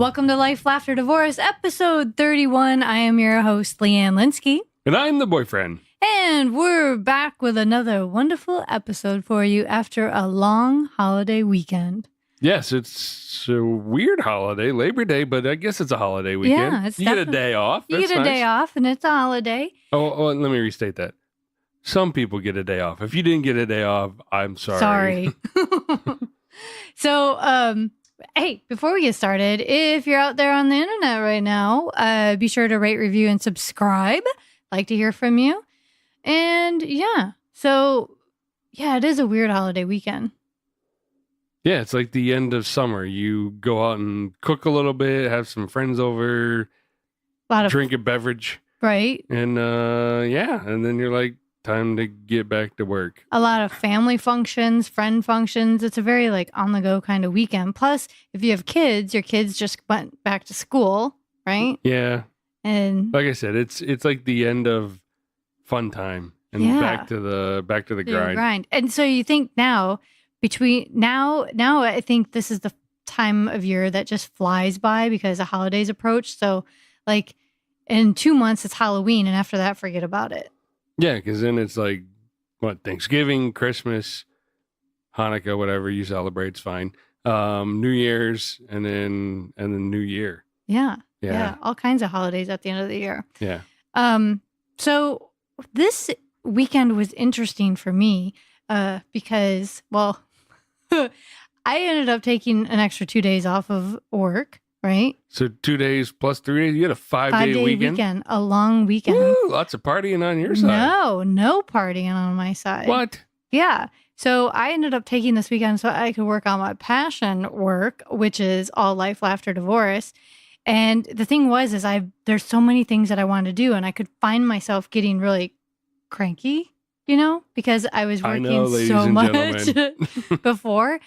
Welcome to Life, Laughter, Divorce, episode 31. I am your host, Leanne Linsky. And I'm the boyfriend. And we're back with another wonderful episode for you after a long holiday weekend. Yes, it's a weird holiday, Labor Day, but I guess it's a holiday weekend. Yeah, you get a day off. You get a day off, and it's a holiday. Oh, let me restate that. Some people get a day off. If you didn't get a day off, I'm sorry. So, hey, before we get started, if you're out there on the internet right now, be sure to rate, review, and subscribe. Like to hear from you. And yeah, it is a weird holiday weekend. Yeah, it's like the end of summer. You go out and cook a little bit, have some friends over, drink a beverage. Right. And and then you're like, time to get back to work. A lot of family functions, friend functions. It's a very on the go kind of weekend. Plus, if you have kids, your kids just went back to school, right? Yeah. And like I said, it's like the end of fun time and back to the grind. And so you think now I think this is the time of year that just flies by because the holidays approach. So in 2 months it's Halloween, and after that forget about it. Yeah, because then it's Thanksgiving, Christmas, Hanukkah, whatever you celebrate, it's fine. New Year's and then New Year. Yeah, all kinds of holidays at the end of the year. Yeah. So this weekend was interesting for me because, I ended up taking an extra 2 days off of work, right? So 2 days plus 3 days, you had a 5-day weekend? A long weekend. Woo, lots of partying on your side. No partying on my side. What? Yeah. So I ended up taking this weekend so I could work on my passion work, which is all Life, Laughter, Divorce. And the thing was, there's so many things that I wanted to do, and I could find myself getting really cranky, because I was working so much before,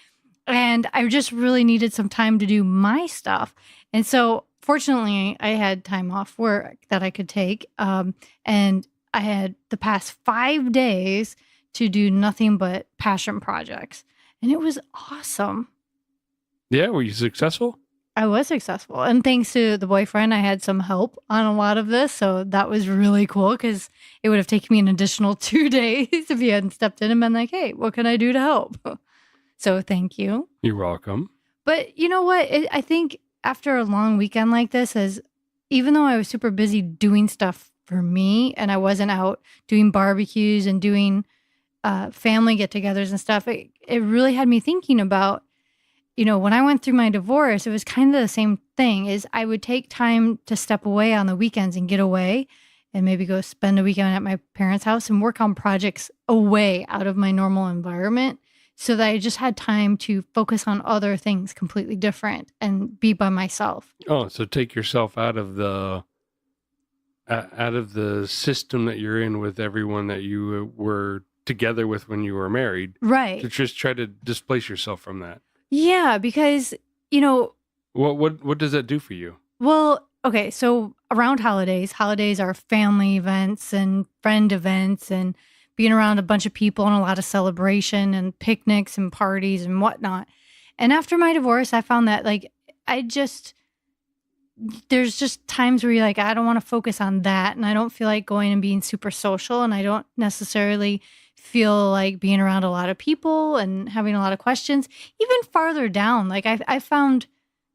and I just really needed some time to do my stuff. And so fortunately I had time off work that I could take. And I had the past 5 days to do nothing but passion projects, and it was awesome. Yeah. Were you successful? I was successful. And thanks to the boyfriend, I had some help on a lot of this. So that was really cool because it would have taken me an additional 2 days if he hadn't stepped in and been like, hey, what can I do to help? So thank you. You're welcome. But you know what? I think after a long weekend like this, even though I was super busy doing stuff for me and I wasn't out doing barbecues and doing family get-togethers and stuff, it really had me thinking about, when I went through my divorce, it was kind of the same thing. Is I would take time to step away on the weekends and get away and maybe go spend a weekend at my parents' house and work on projects away out of my normal environment so that I just had time to focus on other things completely different and be by myself. Oh, so take yourself out of the system that you're in with everyone that you were together with when you were married. Right. To just try to displace yourself from that. Yeah, because, What does that do for you? Well, okay, so around holidays are family events and friend events and being around a bunch of people and a lot of celebration and picnics and parties and whatnot. And after my divorce, I found that there's just times where you're like, I don't want to focus on that. And I don't feel like going and being super social. And I don't necessarily feel like being around a lot of people and having a lot of questions. Even farther down, I found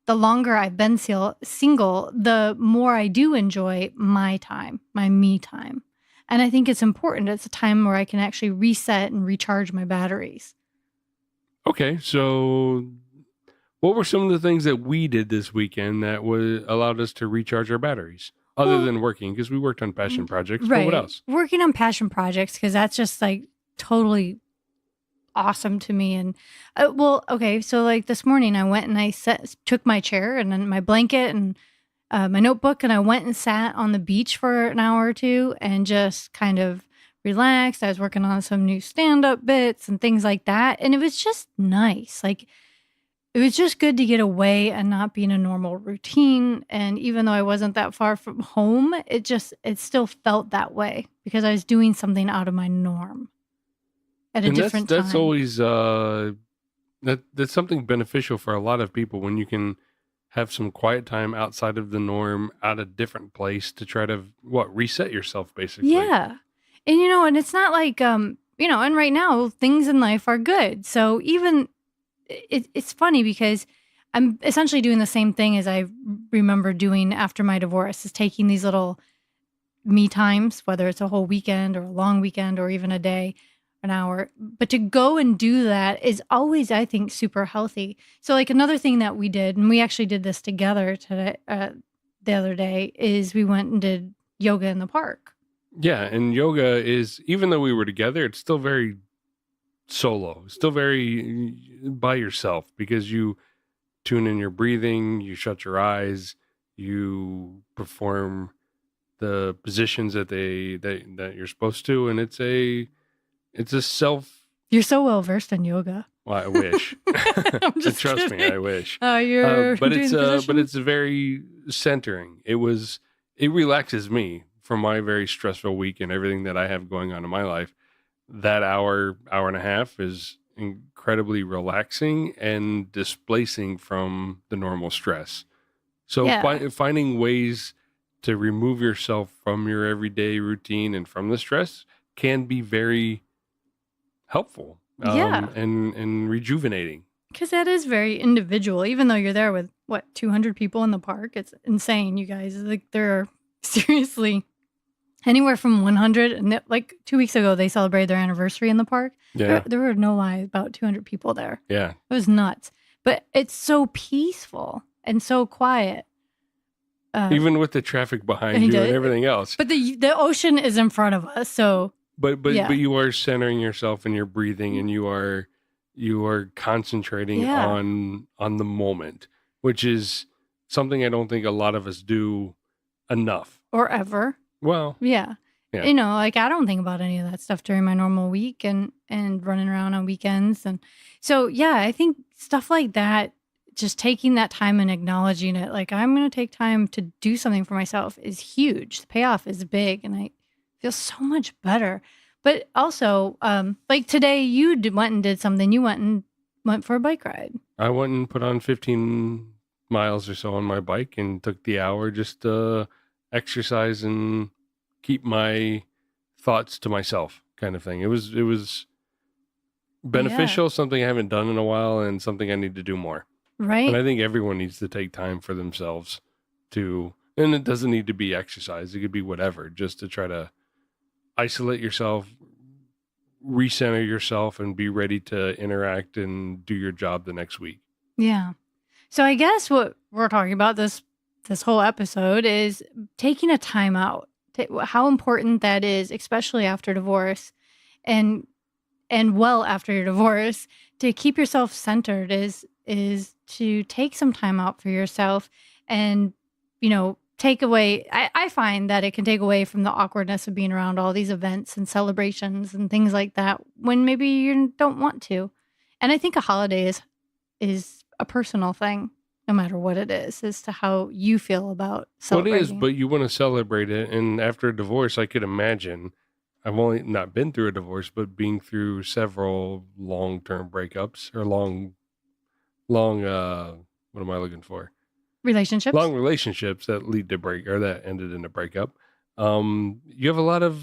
the longer I've been single, the more I do enjoy my time, my me time. And I think it's important. It's a time where I can actually reset and recharge my batteries. Okay, so what were some of the things that we did this weekend that allowed us to recharge our batteries? Other than working, because we worked on passion projects. Right. But what else? Working on passion projects, because that's just totally awesome to me. And so this morning I went and I took my chair and then my blanket and my notebook, and I went and sat on the beach for an hour or two and just kind of relaxed. I was working on some new stand-up bits and things like that, and it was just nice. It was just good to get away and not be in a normal routine. And even though I wasn't that far from home, it still felt that way because I was doing something out of my norm at a different time. That's always that's something beneficial for a lot of people when you can have some quiet time outside of the norm, at a different place to try to reset yourself basically. Yeah. And and it's not like and right now things in life are good. So even it's funny because I'm essentially doing the same thing as I remember doing after my divorce, is taking these little me times, whether it's a whole weekend or a long weekend or even a day, an hour. But to go and do that is always, I think, super healthy. So like another thing that we did, and we actually did this together today, the other day, is we went and did yoga in the park. Yeah, and yoga is, even though we were together, it's still very solo, still very by yourself, because you tune in your breathing, you shut your eyes, you perform the positions that you're supposed to, and it's a self. You're so well versed in yoga. Well, I wish. I'm just Trust kidding. me, I wish. You're but doing it's the but it's very centering. It relaxes me from my very stressful week and everything that I have going on in my life. That hour and a half is incredibly relaxing and displacing from the normal stress. So finding ways to remove yourself from your everyday routine and from the stress can be very helpful. And rejuvenating. Because that is very individual. Even though you're there with 200 people in the park, it's insane, you guys. Like there are seriously anywhere from 100, and like 2 weeks ago they celebrated their anniversary in the park. Yeah, there were, no lie, about 200 people there. Yeah, it was nuts. But it's so peaceful and so quiet. Even with the traffic behind you and everything else. But the ocean is in front of us, so. But you are centering yourself and you're breathing, and you are concentrating on the moment, which is something I don't think a lot of us do enough. Or ever. Well, yeah. Like I don't think about any of that stuff during my normal week and running around on weekends. And so, yeah, I think stuff like that, just taking that time and acknowledging it, like I'm going to take time to do something for myself, is huge. The payoff is big, and I feel so much better. But also, like today you went and did something. You went for a bike ride. I went and put on 15 miles or so on my bike and took the hour just to exercise and keep my thoughts to myself, kind of thing. It was beneficial, something I haven't done in a while, and something I need to do more. Right. And I think everyone needs to take time for themselves and it doesn't need to be exercise. It could be whatever, just to try to isolate yourself, recenter yourself, and be ready to interact and do your job the next week. Yeah. So I guess what we're talking about this whole episode is taking a time out. How important that is, especially after divorce, and well after your divorce, to keep yourself centered is to take some time out for yourself and, take away. I find that it can take away from the awkwardness of being around all these events and celebrations and things like that when maybe you don't want to. And I think a holiday is a personal thing, no matter what it is, as to how you feel about celebrating. Well, it is, but you want to celebrate it. And after a divorce, I could imagine, I've only not been through a divorce, but being through several long-term breakups or long, what am I looking for? Relationships? Long relationships that lead to that ended in a breakup. You have a lot of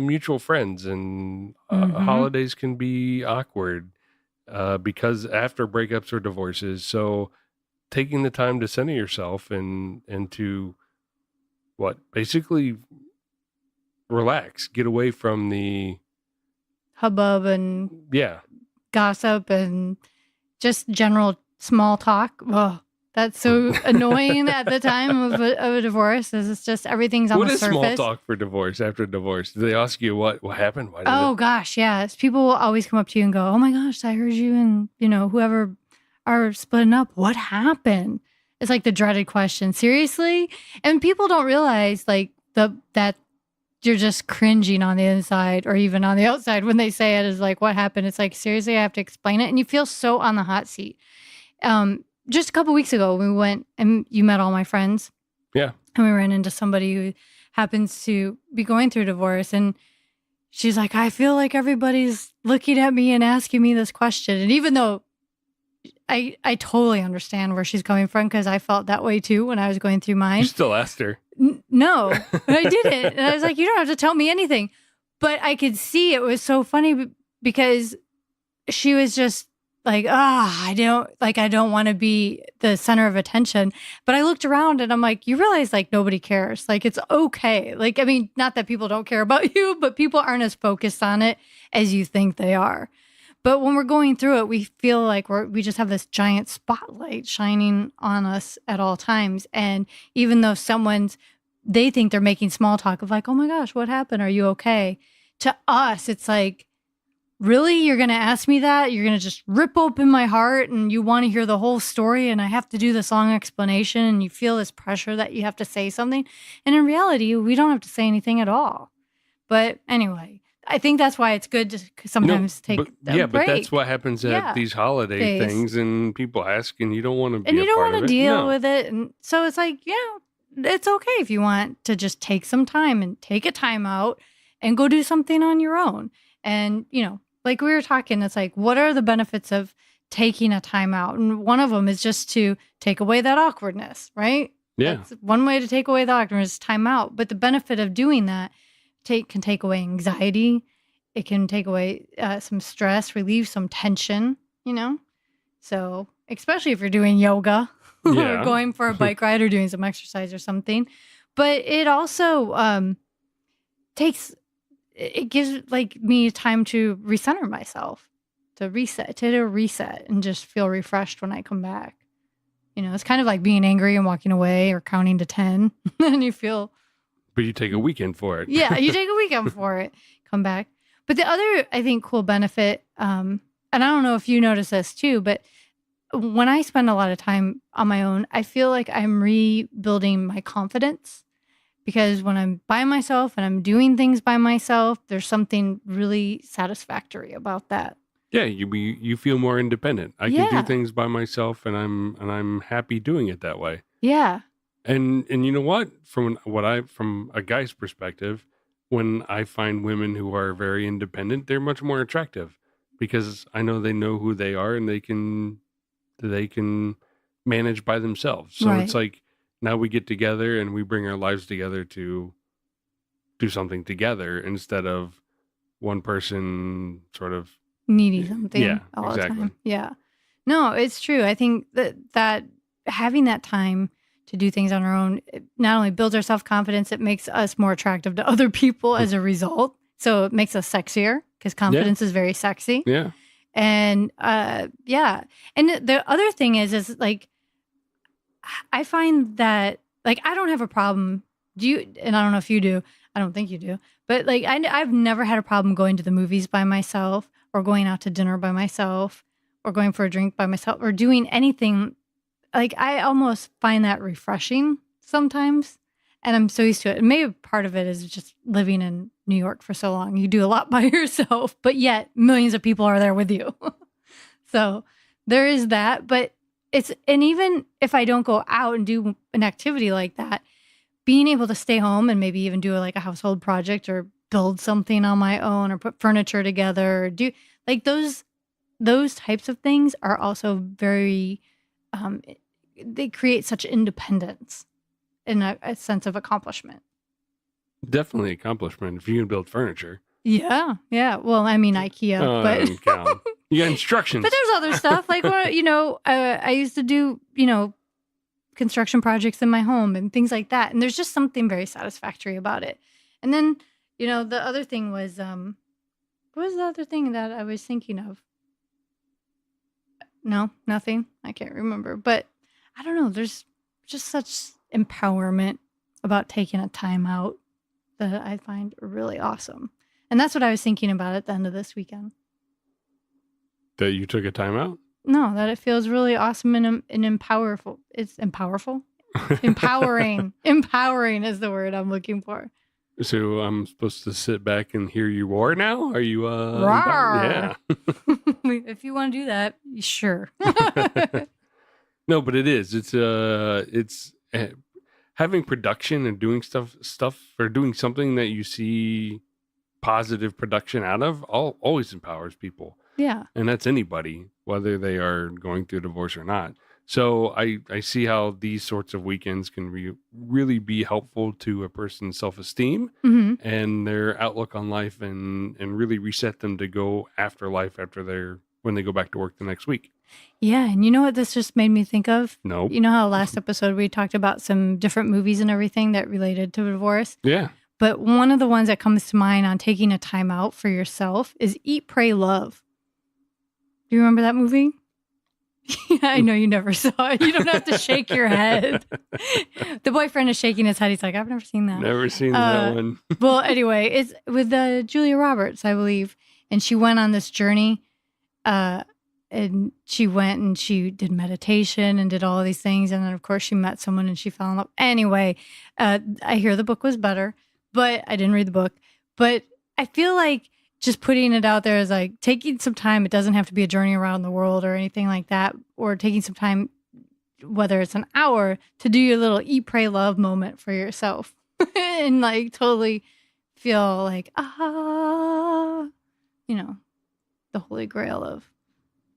mutual friends, and holidays can be awkward because after breakups or divorces. So taking the time to center yourself and to basically relax, get away from the hubbub and gossip and just general small talk. Oh, that's so annoying at the time of a divorce. It's just everything's on the surface. What is small talk for divorce after divorce? Do they ask you what happened? Gosh, yes. People will always come up to you and go, "Oh my gosh, I heard you and whoever are splitting up. What happened?" It's like the dreaded question. Seriously? And people don't realize like that you're just cringing on the inside or even on the outside when they say it, is like, what happened? It's like, seriously, I have to explain it. And you feel so on the hot seat. Just a couple weeks ago, we went and you met all my friends. Yeah. And we ran into somebody who happens to be going through divorce. And she's like, I feel like everybody's looking at me and asking me this question. And even though I totally understand where she's coming from because I felt that way too when I was going through mine. You still asked her. No, I didn't. And I was like, you don't have to tell me anything. But I could see it was so funny because she was just like, I don't want to be the center of attention. But I looked around and I'm like, you realize like nobody cares. Like it's okay. Like, I mean, not that people don't care about you, but people aren't as focused on it as you think they are. But when we're going through it, we feel like we just have this giant spotlight shining on us at all times. And even though they think they're making small talk of like, oh my gosh, what happened? Are you okay? To us, it's like, really? You're going to ask me that? You're going to just rip open my heart and you want to hear the whole story and I have to do this long explanation and you feel this pressure that you have to say something. And in reality, we don't have to say anything at all. But anyway, I think that's why it's good to sometimes take a break. But that's what happens at these holiday things, and people ask, and you don't want to be and you a don't part want of to it. deal with it. And so it's like, it's okay if you want to just take some time and take a time out and go do something on your own. And, like we were talking, it's like, what are the benefits of taking a time out? And one of them is just to take away that awkwardness, right? Yeah. That's one way to take away the awkwardness is time out. But the benefit of doing that can take away anxiety. It can take away some stress, relieve some tension, So especially if you're doing yoga or going for a bike ride or doing some exercise or something. But it also gives like me time to recenter myself, to hit a reset and just feel refreshed when I come back. It's kind of like being angry and walking away or counting to 10 and you feel. But you take a weekend for it. Yeah, you take a weekend for it. Come back. But the other, I think, cool benefit, and I don't know if you notice this too, but when I spend a lot of time on my own, I feel like I'm rebuilding my confidence because when I'm by myself and I'm doing things by myself, there's something really satisfactory about that. Yeah, you feel more independent. I can do things by myself, and I'm happy doing it that way. Yeah. And you know what? From a guy's perspective, when I find women who are very independent, they're much more attractive because I know they know who they are and they can manage by themselves. So It's like now we get together and we bring our lives together to do something together instead of one person sort of needing something all the time. Yeah. No, it's true. I think that having that time to do things on our own, it not only builds our self-confidence, it makes us more attractive to other people as a result. So it makes us sexier because confidence is very sexy. Yeah. And And the other thing is like, I find that like, I don't have a problem. And I don't know if you do. I don't think you do. But like, I've never had a problem going to the movies by myself or going out to dinner by myself or going for a drink by myself or doing anything. Like, I almost find that refreshing sometimes, and I'm so used to it. And maybe part of it is just living in New York for so long. You do a lot by yourself, but yet millions of people are there with you. So there is that. But and even if I don't go out and do an activity like that, being able to stay home and maybe even do like a household project or build something on my own or put furniture together or do like those types of things are also very they create such independence and a sense of accomplishment. Definitely accomplishment if you can build furniture. Yeah. Well, I mean IKEA, but you got instructions. But there's other stuff like I used to do construction projects in my home and things like that, and there's just something very satisfactory about it. And then the other thing was what was the other thing that I was thinking of? No, nothing. I can't remember. But I don't know. There's just such empowerment about taking a time out that I find really awesome. And that's what I was thinking about at the end of this weekend. That you took a time out? No, that it feels really awesome and empowerful. It's empowerful? Empowering. Empowering is the word I'm looking for. So I'm supposed to sit back and hear you roar now? Are you yeah. If you want to do that, sure. No, but it is. It's having production and doing stuff or doing something that you see positive production out of always empowers people. Yeah. And that's anybody, whether they are going through divorce or not. So I see how these sorts of weekends can really be helpful to a person's self-esteem Mm-hmm. and their outlook on life, and really reset them to go after life when they go back to work the next week. Yeah. And you know what this just made me think of? Nope. You know how last episode we talked about some different movies and everything that related to divorce? Yeah. But one of the ones that comes to mind on taking a time out for yourself is Eat, Pray, Love. Do you remember that movie? Yeah, I know you never saw it. You don't have to shake your head. The boyfriend is shaking his head. He's like, I've never seen that. Never seen that one. Well, anyway, it's with Julia Roberts, I believe. And she went on this journey. And she went and she did meditation and did all of these things. And then, of course, she met someone and she fell in love. Anyway, I hear the book was better, but I didn't read the book. But I feel like just putting it out there is like taking some time. It doesn't have to be a journey around the world or anything like that, or taking some time, whether it's an hour, to do your little Eat, Pray, Love moment for yourself and like totally feel like, the holy grail of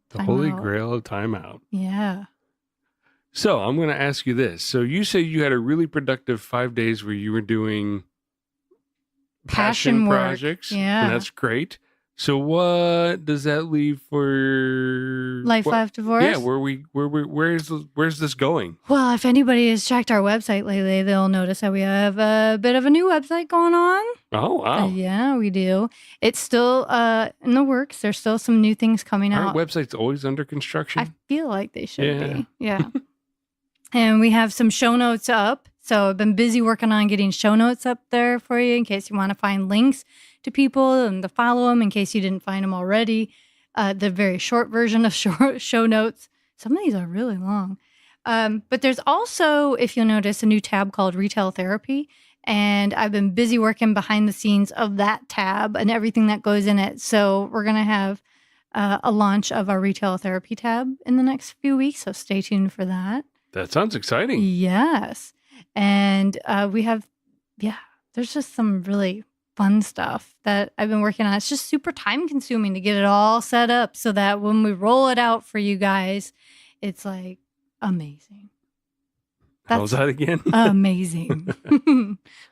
the holy grail of time out. Yeah. So I'm going to ask you this. So you say you had a really productive 5 days where you were doing passion work. projects. Yeah. And that's great. So what does that leave for Life After Divorce? Yeah, where's this going? Well, if anybody has checked our website lately, they'll notice that we have a bit of a new website going on. Oh, wow. Yeah, we do. It's still in the works. There's still some new things coming out. Aren't websites always under construction? I feel like they should be. Yeah. And we have some show notes up. So I've been busy working on getting show notes up there for you in case you want to find links to people and to follow them in case you didn't find them already. The very short version of show notes. Some of these are really long. But there's also, if you'll notice, a new tab called Retail Therapy. And I've been busy working behind the scenes of that tab and everything that goes in it. So we're going to have a launch of our Retail Therapy tab in the next few weeks. So stay tuned for that. That sounds exciting. Yes. And there's just some really fun stuff that I've been working on. It's just super time consuming to get it all set up so that when we roll it out for you guys, it's like amazing. How's that again? Amazing.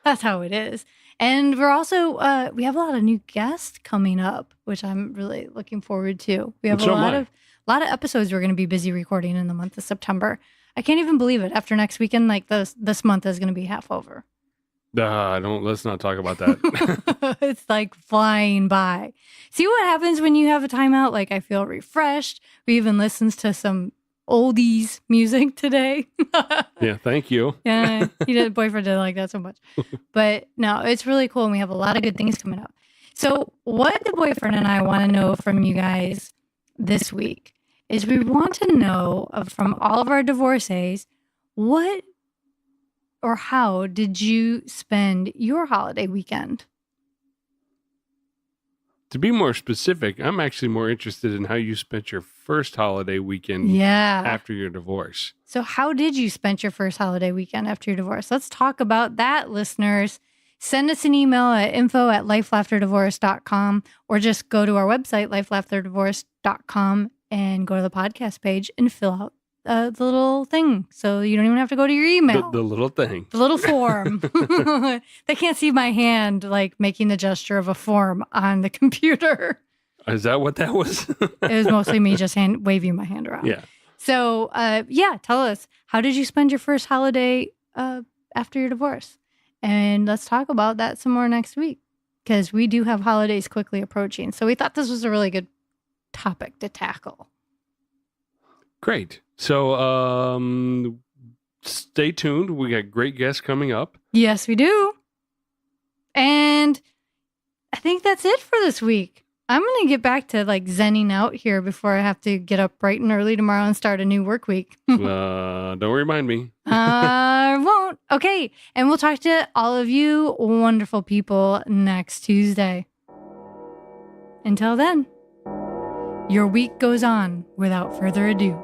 That's how it is. And we're also, we have a lot of new guests coming up, which I'm really looking forward to. We have a lot of episodes we're going to be busy recording in the month of September. I can't even believe it. After next weekend, like this month is going to be half over. Let's not talk about that. It's like flying by. See what happens when you have a timeout? Like I feel refreshed. We even listened to some oldies music today. Yeah, thank you. Yeah, boyfriend didn't like that so much. But no, it's really cool. And we have a lot of good things coming up. So what the boyfriend and I want to know from you guys this week is we want to know from all of our divorcees, what or how did you spend your holiday weekend? To be more specific, I'm actually more interested in how you spent your first holiday weekend after your divorce. So how did you spend your first holiday weekend after your divorce? Let's talk about that, listeners. Send us an email at info@lifelafterdivorce.com or just go to our website, lifelafterdivorce.com, and go to the podcast page and fill out the little thing. So you don't even have to go to your email. The little thing. The little form. They can't see my hand like making the gesture of a form on the computer. Is that what that was? It was mostly me just waving my hand around. Yeah. So, tell us, how did you spend your first holiday after your divorce? And let's talk about that some more next week because we do have holidays quickly approaching. So we thought this was a really good topic to tackle. Great. So stay tuned. We got great guests coming up. Yes, we do. And I think that's it for this week. I'm going to get back to like zenning out here before I have to get up bright and early tomorrow and start a new work week. Don't remind me. I won't. Okay. And we'll talk to all of you wonderful people next Tuesday. Until then, your week goes on without further ado.